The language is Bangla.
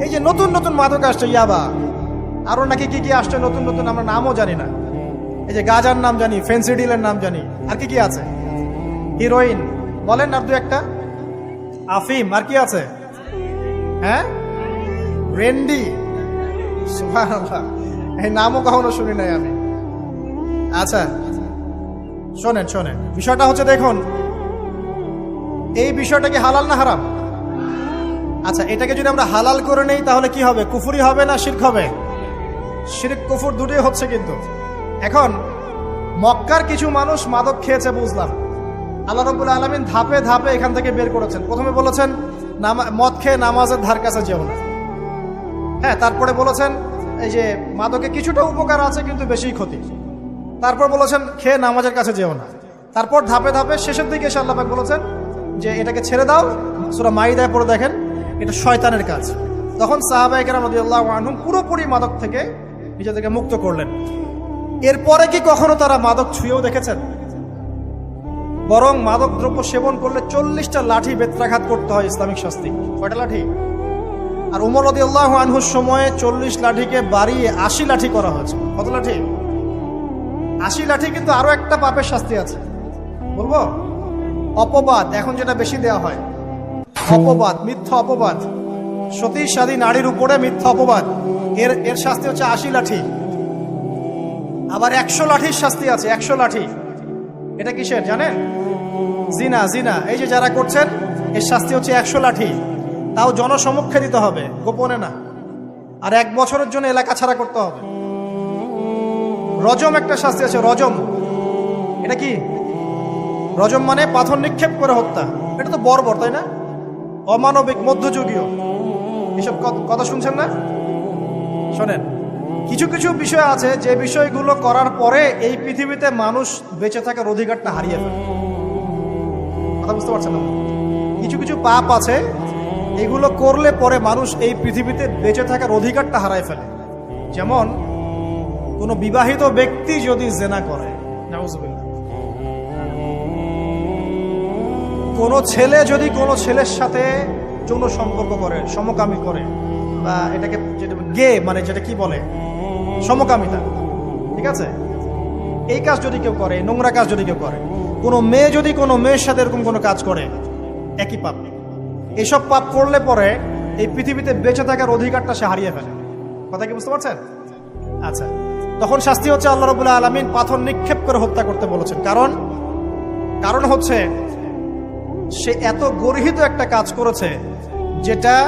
এই যে নতুন নতুন মাদক আসছে, ইয়াবা, আরো নাকি কি কি আসছে নতুন নতুন, আমরা নামও জানি না। এই যে গাজার নাম জানি, ফেন্সিডিলের নাম জানি, আর কি কি আছে, হিরোইন বলেন আর দু একটা, আফিম, আর কি আছে, হ্যাঁ, রেন্ডি, সুবহানাল্লাহ, এই নামও কখনো শুনি নাই আমি। আচ্ছা শোনেন শোনেন, বিষয়টা হচ্ছে দেখুন, এই বিষয়টা কি হালাল না হারাম? আচ্ছা, এটাকে যদি আমরা হালাল করে নেই তাহলে কি হবে? কুফরি হবে না শিরক হবে? শিরক কুফর দুটোই হচ্ছে। কিন্তু এখন মক্কার কিছু মানুষ মাদক খেয়েছে বুঝলাম, আল্লাহ রাব্বুল আলামিন ধাপে ধাপে এখান থেকে বের করেছেন। প্রথমে বলেছেন মদ খেয়ে নামাজের ধার কাছে যেও না, হ্যাঁ, তারপরে বলেছেন এই যে মাদকে কিছুটা উপকার আছে কিন্তু বেশি ক্ষতি, তারপর বলেছেন খেয়ে নামাজের কাছে যেও না, তারপর ধাপে ধাপে শেষের দিকে এসে আল্লাহ পাক বলেছেন যে এটাকে ছেড়ে দাও। সূরা মাইদায় পড়ে দেখেন, এটা শয়তানের কাজ। তখন সাহাবায়ে কেরাম রাদিয়াল্লাহু আনহুম পুরোপুরি মাদক থেকে নিজেদেরকে মুক্ত করলেন। এরপরে কি কখনো তারা মাদক ছুঁয়েও দেখেছেন? বরং মাদক দ্রব্য সেবন করলে 40টা লাঠি বেত্রাঘাত করতে হয়, ইসলামিক শাস্তি। কয়টা লাঠি? আর উমর রাদিয়াল্লাহু আনহুর সময়ে 40 লাঠিকে বাড়িয়ে 80 লাঠি করা হয়েছে। কত লাঠি? 80 লাঠি। কিন্তু আরো একটা পাপের শাস্তি আছে, বলবো? অপবাদ, এখন যেটা বেশি দেওয়া হয়, অপবাদ, মিথ্যা অপবাদ, সতী সাদী নারীর উপরে মিথ্যা অপবাদ, এর শাস্তি হচ্ছে 80 লাঠি। আবার 100 লাঠির শাস্তি আছে, 100 লাঠি। এটা কিসের জানেন? জিনা, জিনা। এই যে যারা করছেন, এর শাস্তি হচ্ছে 100 লাঠি, তাও জনসমক্ষে দিতে হবে, গোপনে না। আর 1 বছরের জন্য এলাকা ছাড়া করতে হবে। রজম একটা শাস্তি আছে, রজম। এটা কি? রজম মানে পাথর নিক্ষেপ করে হত্যা। এটা তো বর্বর, তাই না? অমানবিক, মধ্যযুগীয়। এসব কথা শুনছেন না? শোনেন, কিছু কিছু বিষয় আছে যে বিষয়গুলো করার পরে এই পৃথিবীতে মানুষ বেঁচে থাকার অধিকারটা হারিয়ে ফেলে। কথা বুঝতে পারছেন না? কিছু কিছু পাপ আছে, এগুলো করলে পরে মানুষ এই পৃথিবীতে বেঁচে থাকার অধিকারটা হারায় ফেলে। যেমন কোনো বিবাহিত ব্যক্তি যদি জেনা করে, নাউজুবিল্লাহ, কোনো ছেলে যদি কোনো ছেলের সাথে যৌন সম্পর্ক করে, সমকামী করে, বা এটাকে যেটা গে মানে যেটা কি বলে, সমকামিতা, ঠিক আছে, এই কাজ যদি কেউ করে, নোংরা কাজ যদি কেউ করে, কোনো মেয়ে যদি কোনো মেয়ের সাথে এরকম কোনো কাজ করে, একই পাপ। এসব পাপ করলে পরে এই পৃথিবীতে বেঁচে থাকার অধিকারটা সে হারিয়ে ফেলে। কথা কি বুঝতে পারছেন? আচ্ছা, তখন শাস্তি হচ্ছে আল্লাহ রাব্বুল আলামিন পাথর নিক্ষেপ করে হত্যা করতে বলেছেন। কারণ হচ্ছে সে এত গর্হিত একটা কাজ করেছে যেটা